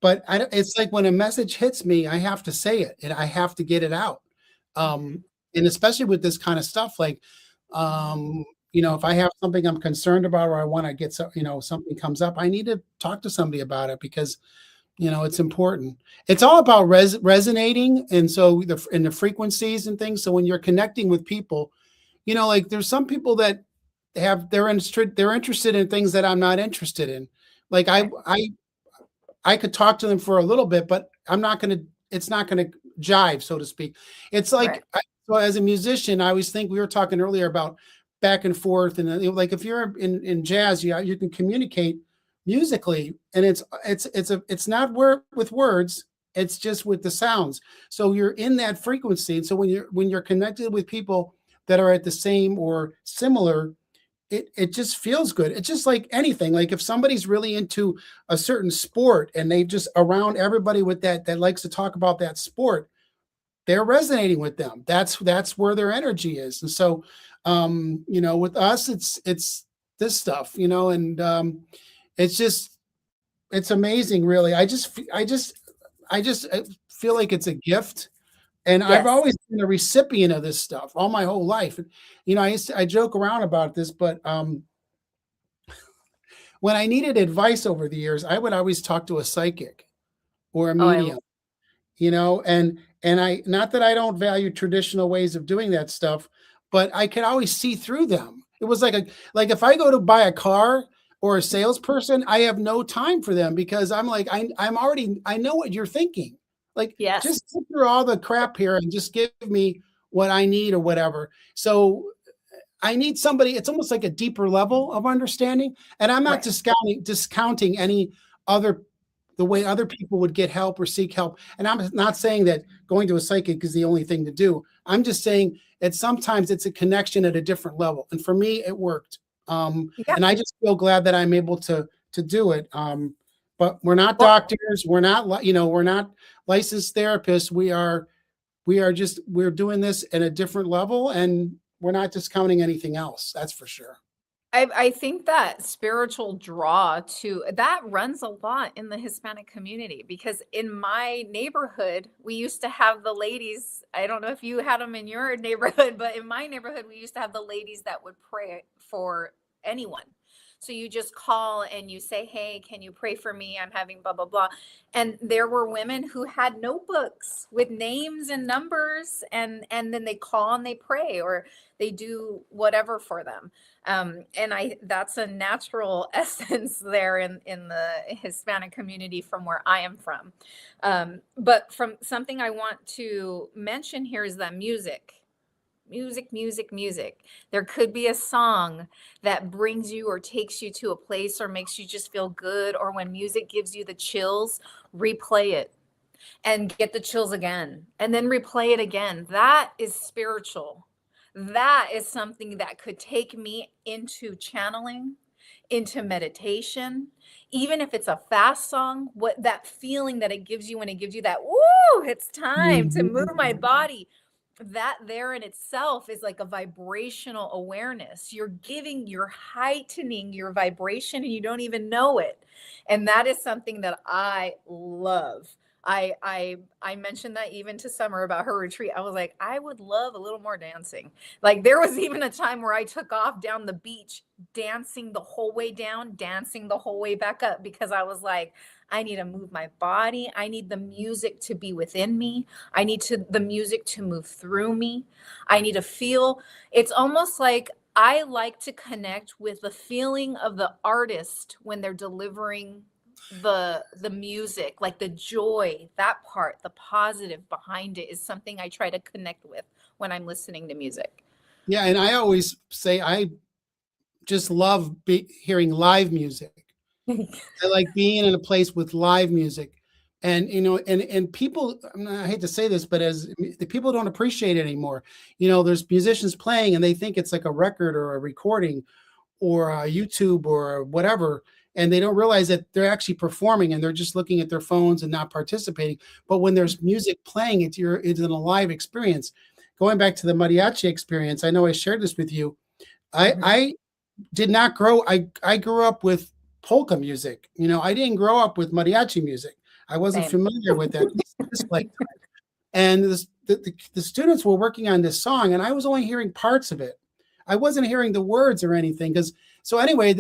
But it's like when a message hits me, I have to say it and I have to get it out. Mhm. And especially with this kind of stuff, like, um, if I have something I'm concerned about, or I want to get something comes up, I need to talk to somebody about it, because, it's important. It's all about resonating. And so the frequencies and things. So when you're connecting with people, like there's some people that they're interested in things that I'm not interested in. Like Right. I could talk to them for a little bit, but it's not going to jive, so to speak. It's Right. like, so as a musician, I always think we were talking earlier about back and forth. And like, if you're in jazz, you can communicate musically, and it's not with words. It's just with the sounds. So you're in that frequency. And so when you're connected with people that are at the same or similar, it just feels good. It's just like anything. Like if somebody's really into a certain sport and they just around everybody with that likes to talk about that sport, they're resonating with them. That's where their energy is. And so, with us, it's this stuff, and it's just it's amazing, really. I feel like it's a gift, and I've Yes. always been a recipient of this stuff all my whole life. I joke around about this, but when I needed advice over the years, I would always talk to a psychic or a Oh, I medium, and I not that I don't value traditional ways of doing that stuff, but I could always see through them. It was like if I go to buy a car or a salesperson, I have no time for them because I'm like I know what you're thinking. Like yes. just get through all the crap here and just give me what I need or whatever. So I need somebody, it's almost like a deeper level of understanding. And I'm not Right. discounting any other the way other people would get help or seek help. And I'm not saying that going to a psychic is the only thing to do. I'm just saying that sometimes it's a connection at a different level. And for me, it worked. Yeah. And I just feel glad that I'm able to do it. But we're not Well, doctors. We're not licensed therapists. We're doing this at a different level, and we're not discounting anything else. That's for sure. I think that spiritual draw to that runs a lot in the Hispanic community because in my neighborhood, we used to have the ladies. I don't know if you had them in your neighborhood, but in my neighborhood, we used to have the ladies that would pray for anyone. So you just call and you say, "Hey, can you pray for me? I'm having blah blah blah." And there were women who had notebooks with names and numbers, and then they call and they pray or they do whatever for them. And I that's a natural essence there in the Hispanic community from where I am from. But from something I want to mention here is that music. There could be a song that brings you or takes you to a place or makes you just feel good, or when music gives you the chills, replay it and get the chills again and then replay it again. That is spiritual. That is something that could take me into channeling, into meditation. Even if it's a fast song, what that feeling that it gives you when it gives you that, woo, it's time to move my Mhm. body. That there in itself is like a vibrational awareness. You're heightening your vibration and you don't even know it. And that is something that I love. I mentioned that even to Summer about her retreat. I was like, I would love a little more dancing. Like there was even a time where I took off down the beach, dancing the whole way down, dancing the whole way back up because I was like, I need to move my body. I need the music to be within me. I need the music to move through me. I need to feel. It's almost like I like to connect with the feeling of the artist when they're delivering the music, like the joy, that part, the positive behind it is something I try to connect with when I'm listening to music. Yeah, and I always say I just love hearing live music. I like being in a place with live music. And and people, I hate to say this, but as the people don't appreciate it anymore. There's musicians playing and they think it's like a record or a recording or YouTube or whatever, and they don't realize that they're actually performing and they're just looking at their phones and not participating. But when there's music playing, it's an alive experience. Going back to the mariachi experience, I know I shared this with you. I Mhm. I did not grow. I grew up with polka music. I didn't grow up with mariachi music. I wasn't Same. familiar with that this lifetime. And the students were working on this song, and I was only hearing parts of it. I wasn't hearing the words or anything. Because so anyway,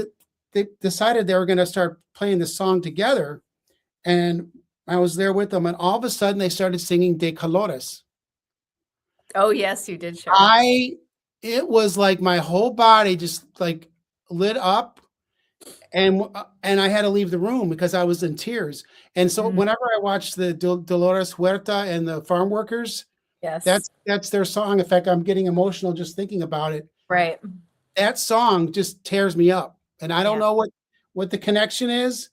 they decided they were going to start playing the song together, and I was there with them, and all of a sudden they started singing De Colores. Oh, yes, you did share. I It was like my whole body just like lit up, and I had to leave the room because I was in tears. And so Mm, whenever I watched the Dolores Huerta and the farm workers, yes. that's their song. In fact, I'm getting emotional just thinking about it. Right. That song just tears me up, and I don't Yeah. know what the connection is,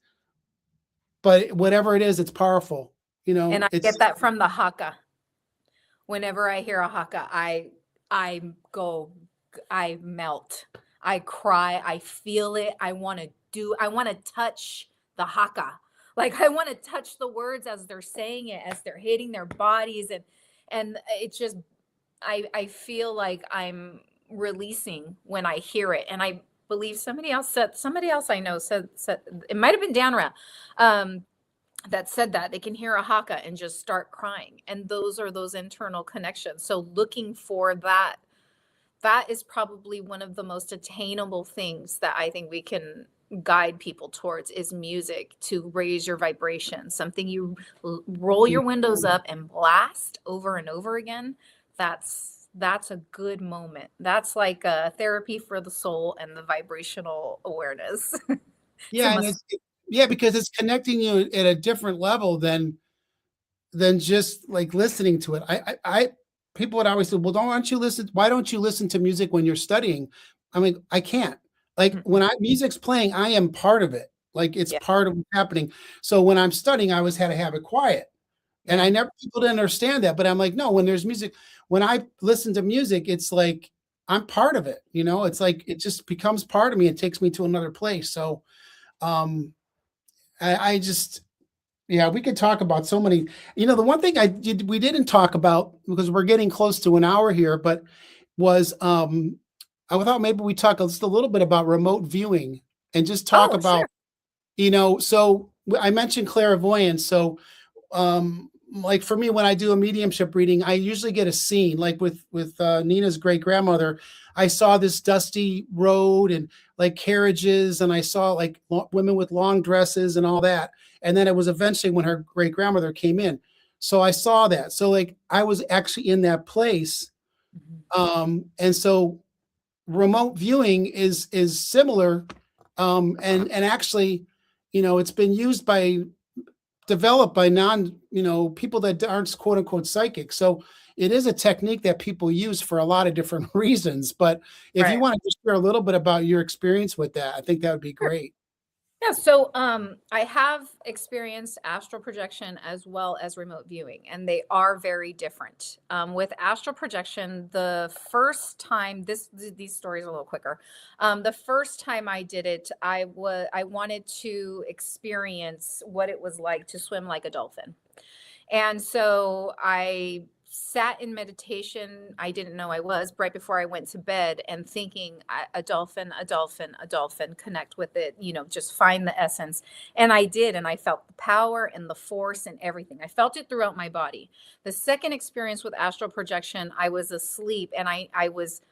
but whatever it is, it's powerful. And I It's get that from the haka. Whenever I hear a haka, I go, I melt. I cry, I feel it. I want to touch the haka. Like I want to touch the words as they're saying it, as they're hitting their bodies. And it just, I feel like I'm releasing when I hear it. And I believe somebody else I know said it might've been Danra, um, that said that they can hear a haka and just start crying. And those are those internal connections. So looking for that, that is probably one of the most attainable things that I think we can guide people towards is music to raise your vibration. Something you roll your windows up and blast over and over again. That's a good moment. That's like a therapy for the soul and the vibrational awareness. It's a Yeah, and must. yeah, because it's connecting you at a different level than just like listening to it. People would always say, "Well, don't you listen? Why don't you listen to music when you're studying?" I'm like, I can't. Like when music's playing, I am part of it. Like it's Yeah, part of what's happening. So when I'm studying, I always had to have it quiet. And yeah. people didn't understand that, but I'm like, no, when there's music, when I listen to music, it's like I'm part of it. It's like it just becomes part of me. It takes me to another place. So um I just yeah, we could talk about so many. The one thing we didn't talk about because we're getting close to an hour here, but was I thought maybe we talk just a little bit about remote viewing and just talk Oh, about, sure. so I mentioned clairvoyance. So like for me, when I do a mediumship reading, I usually get a scene. Like with Nina's great grandmother, I saw this dusty road and like carriages, and I saw like women with long dresses and all that. And then it was eventually when her great grandmother came in, so I saw that. So like I was actually in that place, Mhm. and so remote viewing is similar, and actually, it's been used by developed by people that aren't quote unquote psychic. So it is a technique that people use for a lot of different reasons. But if you Right. want to just share a little bit about your experience with that, I think that would be Sure. great. Yeah, so I have experienced astral projection as well as remote viewing, and they are very different. With astral projection, the first time these stories are a little quicker. The first time I did it, I wanted to experience what it was like to swim like a dolphin. And so I sat in meditation. I didn't know I was right before I went to bed and thinking a dolphin, a dolphin, a dolphin, connect with it, just find the essence. And I did. And I felt the power and the force and everything. I felt it throughout my body. The second experience with astral projection, I was asleep and I was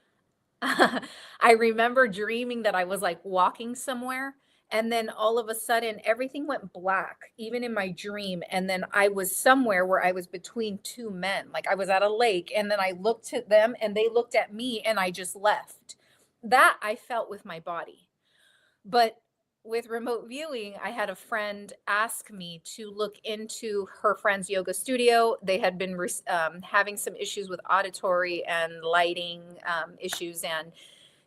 I remember dreaming that I was like walking somewhere, and then all of a sudden everything went black, even in my dream. And then I was somewhere where I was between two men. Like I was at a lake, and then I looked at them and they looked at me, and I just left. That I felt with my body. But with remote viewing, I had a friend ask me to look into her friend's yoga studio. They had been having some issues with auditory and lighting issues, and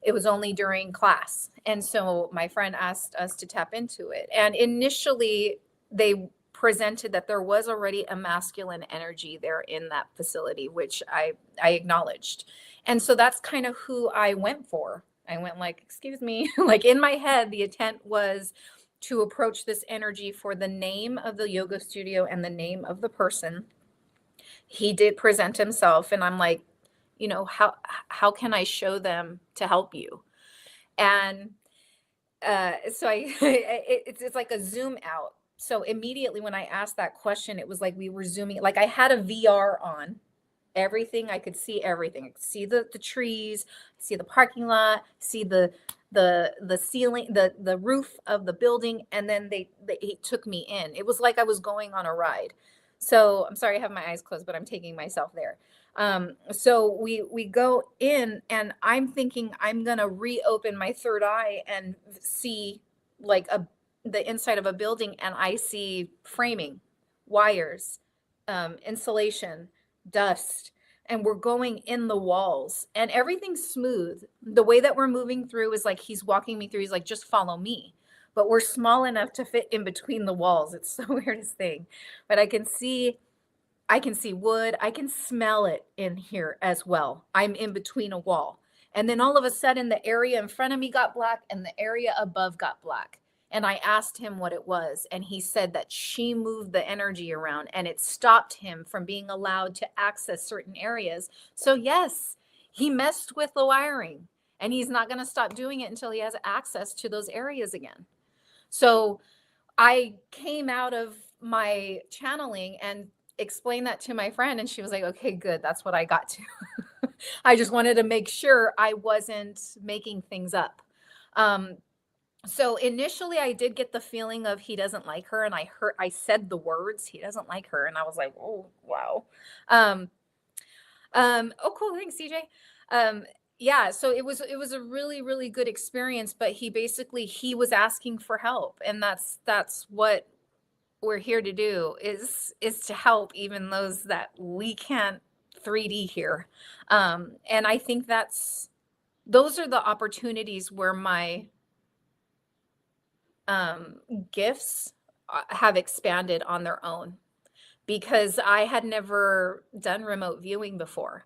it was only during class. And so my friend asked us to tap into it. And initially, they presented that there was already a masculine energy there in that facility, which I acknowledged. And so that's kind of who I went for. I went like, excuse me, like in my head, the intent was to approach this energy for the name of the yoga studio and the name of the person. He did present himself, and I'm like, how can I show them to help you? And so it's like a zoom out. So immediately when I asked that question, it was like we were zooming, like I had a VR on everything. I could see everything. I could see the trees, see the parking lot, see the ceiling, the roof of the building, and then they he took me in. It was like I was going on a ride. So I'm sorry I have my eyes closed, but I'm taking myself there. So we go in, and I'm thinking I'm gonna reopen my third eye and see like the inside of a building, and I see framing, wires, insulation, dust, and we're going in the walls, and everything's smooth. The way that we're moving through is like he's walking me through. He's like, just follow me. But we're small enough to fit in between the walls. It's the weirdest thing. But I can see wood. I can smell it in here as well. I'm in between a wall. And then all of a sudden, the area in front of me got black and the area above got black. And I asked him what it was. And he said that she moved the energy around and it stopped him from being allowed to access certain areas. So, yes, he messed with the wiring and he's not going to stop doing it until he has access to those areas again. So, I came out of my channeling and explained that to my friend, and she was like, okay, good. That's what I got to. I just wanted to make sure I wasn't making things up. So initially I did get the feeling of he doesn't like her, and I said the words, he doesn't like her, and I was like, oh wow. Oh cool, thanks, CJ. Yeah, so it was a really, really good experience, but he was asking for help, and that's what we're here to do, is to help even those that we can't 3D here. And I think those are the opportunities where my gifts have expanded on their own, because I had never done remote viewing before.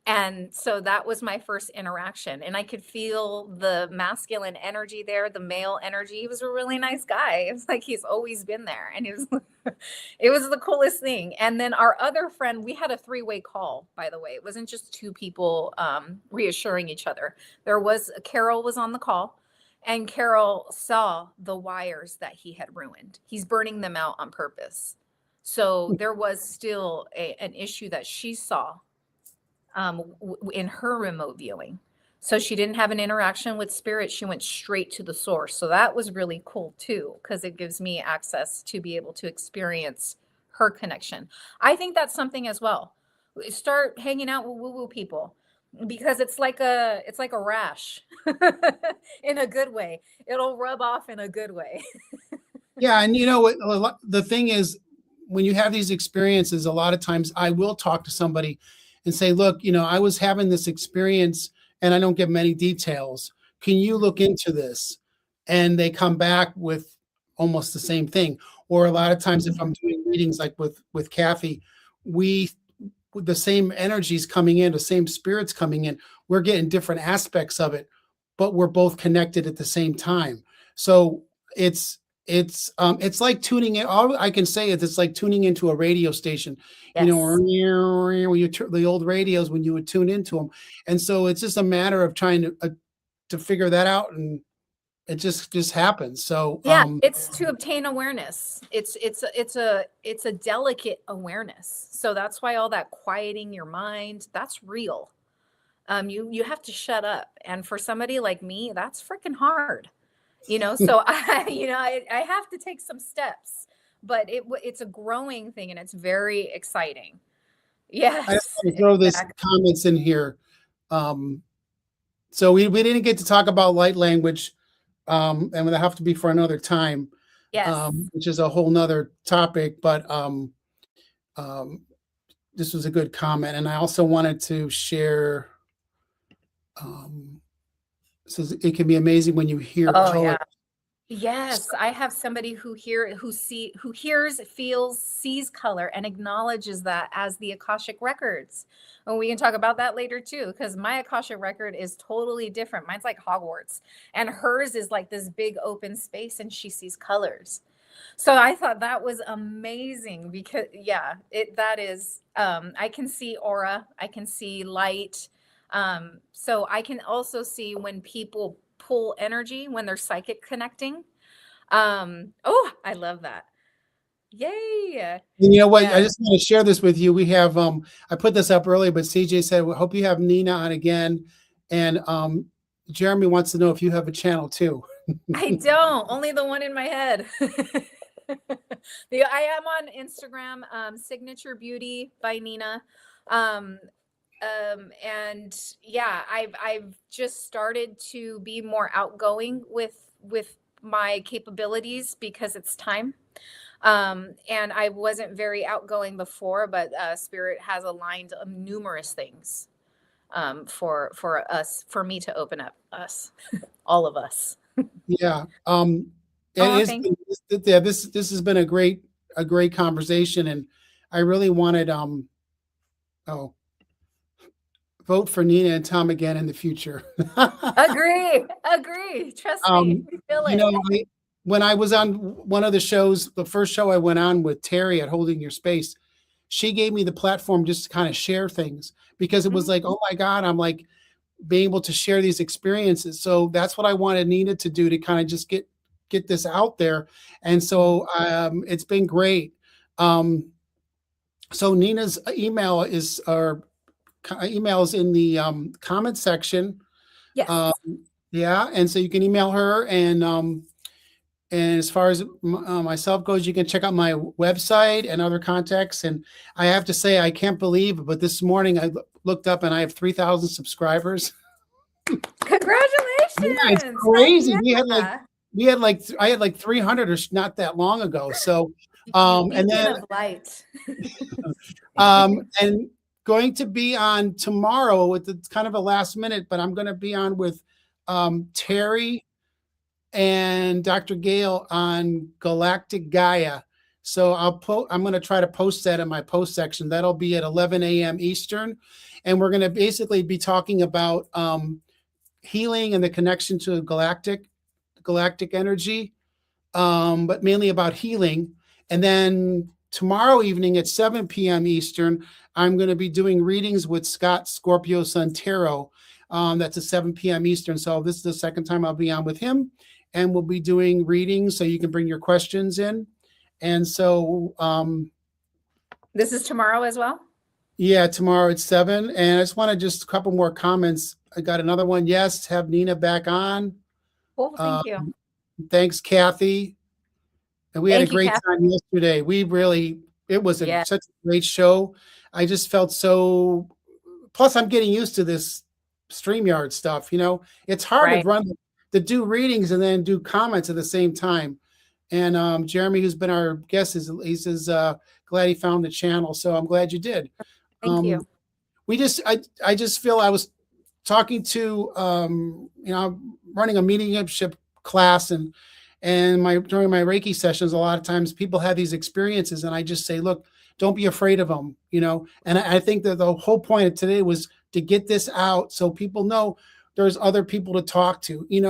And so that was my first interaction. And I could feel the masculine energy there, the male energy. He was a really nice guy. It was like he's always been there. And it was the coolest thing. And then our other friend, we had a 3-way call, by the way. It wasn't just two people reassuring each other. Carol was on the call, and Carol saw the wires that he had ruined. He's burning them out on purpose. So there was still an issue that she saw in her remote viewing. So she didn't have an interaction with spirit. She went straight to the source. So that was really cool too, because it gives me access to be able to experience her connection. I think that's something as well. Start hanging out with woo-woo people, because it's like a rash in a good way. It'll rub off in a good way. Yeah, and you know what? The thing is, when you have these experiences, a lot of times I will talk to somebody and say, look, I was having this experience and I don't give many details. Can you look into this? And they come back with almost the same thing. Or a lot of times, if I'm doing readings like with Kathy, the same energies coming in, the same spirits coming in, we're getting different aspects of it, but we're both connected at the same time. So it's like tuning in. All I can say is it's like tuning into a radio station, Yes. when the old radios, when you would tune into them. And so it's just a matter of trying to figure that out, and it just happens. So yeah, it's to obtain awareness. It's a delicate awareness. So that's why all that quieting your mind, that's real. You have to shut up. And for somebody like me, that's freaking hard. So I have to take some steps, but it's a growing thing, and it's very exciting. Yes. I just want to throw this comments in here. So we didn't get to talk about light language, and it'll have to be for another time. Yes. Which is a whole nother topic, but this was a good comment. And I also wanted to share, so it can be amazing when you hear color. Yeah. Yes, I have somebody who hears, feels, sees color, and acknowledges that as the Akashic records. And we can talk about that later too, because my Akashic record is totally different. Mine's like Hogwarts, and hers is like this big open space, and she sees colors. So I thought that was amazing, because that is, I can see aura, I can see light. So I can also see when people pull energy, when they're psychic connecting. I love that. Yay. And you know what? I just want to share this with you. We have, I put this up earlier, but CJ said, we hope you have Nina on again. And Jeremy wants to know if you have a channel too. I don't, only the one in my head. I am on Instagram, Signature Beauty by Nina. And yeah, I've just started to be more outgoing with my capabilities, because it's time. And I wasn't very outgoing before, but Spirit has aligned numerous things for me to open up us, all of us. Yeah. Thank you. Yeah, this has been a great conversation, and I really wanted vote for Nina and Tom again in the future. Agree. Trust me. We feel You it. know, when I was on one of the shows, the first show I went on with Terry at Holding Your Space, she gave me the platform just to kind of share things because it was like, oh my God, I'm like being able to share these experiences. So that's what I wanted Nina to do, to kind of just get this out there. And so it's been great. So Nina's email is in the comment section. Yes. Yeah, and so you can email her, and as far as myself goes, you can check out my website and other contacts. And I have to say, I can't believe it, but this morning I looked up and I have 3,000 subscribers. Congratulations. Yeah, it's crazy. I had like 300 or not that long ago. So, and then of light. and going to be on tomorrow with it's kind of a last minute, but I'm going to be on with Terry and Dr. Gale on Galactic Gaia. So I'm going to try to post that in my post section. That'll be at 11 a.m. Eastern. And we're going to basically be talking about healing and the connection to galactic energy, but mainly about healing. And then tomorrow evening at 7 p.m. Eastern, I'm going to be doing readings with Scott Scorpio Sun Tarot. That's at 7 p.m. Eastern. So this is the second time I'll be on with him. And we'll be doing readings, so you can bring your questions in. And so this is tomorrow as well? Yeah, tomorrow at 7. And I just want to just a couple more comments. I got another one. Yes, have Nina back on. Oh, thank you. Thanks, Kathy. And we had a great time yesterday. It was such a great show. I just felt so, plus I'm getting used to this StreamYard stuff. It's hard to do readings and then do comments at the same time. And Jeremy, who's been our guest, he says glad he found the channel. So I'm glad you did. Thank you. I just feel I was talking to running a mediumship class, and during my Reiki sessions, a lot of times people have these experiences, and I just say, look, don't be afraid of them, And I think that the whole point of today was to get this out so people know there's other people to talk to. You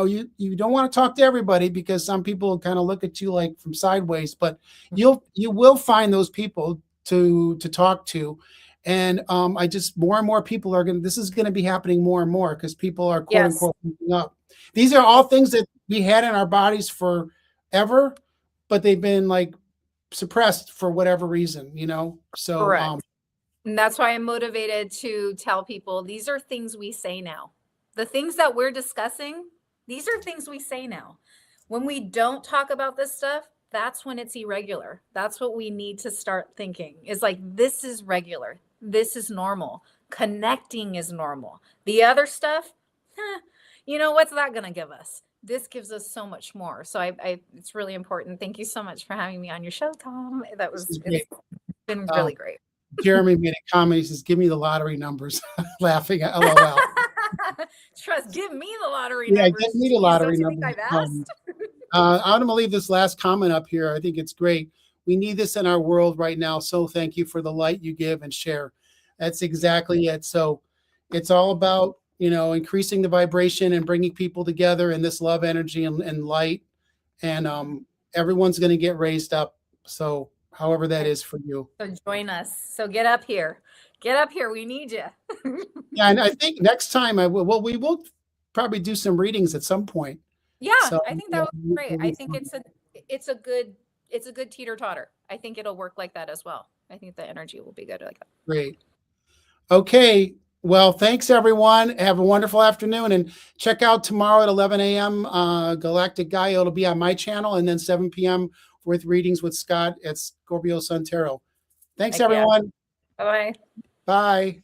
don't want to talk to everybody because some people kind of look at you like from sideways, but you will find those people to talk to. And I just more and more people this is going to be happening more and more because people are quote unquote waking up. These are all things that we had in our bodies forever, but they've been like suppressed for whatever reason, So correct. And that's why I'm motivated to tell people these are things we say now. The things that we're discussing, these are things we say now. When we don't talk about this stuff, that's when it's irregular. That's what we need to start thinking. Is like, this is regular. This is normal. Connecting is normal. The other stuff, what's that going to give us? This gives us so much more. So it's really important. Thank you so much for having me on your show, Tom. It's been really great. Jeremy made a comment. He says, give me the lottery numbers. Laughing at LOL. Give me the lottery numbers. Yeah, give me the lottery numbers. I've asked? I'm going to leave this last comment up here. I think it's great. We need this in our world right now. So thank you for the light you give and share. That's exactly it. So it's all about, increasing the vibration and bringing people together in this love energy and light. And everyone's going to get raised up. So however that is for you. So join us. So get up here. We need you. Yeah, and I think next time we will probably do some readings at some point. Yeah, so, I think that would be great. I think it's a good teeter-totter. I think it'll work like that as well. I think the energy will be good like that. Great. Okay. Well, thanks everyone. Have a wonderful afternoon, and check out tomorrow at 11 a.m. Galactic Gaia. It'll be on my channel, and then 7 p.m. with readings with Scott at Scorpio Sun Tarot. Thanks, everyone. Bye-bye. Bye.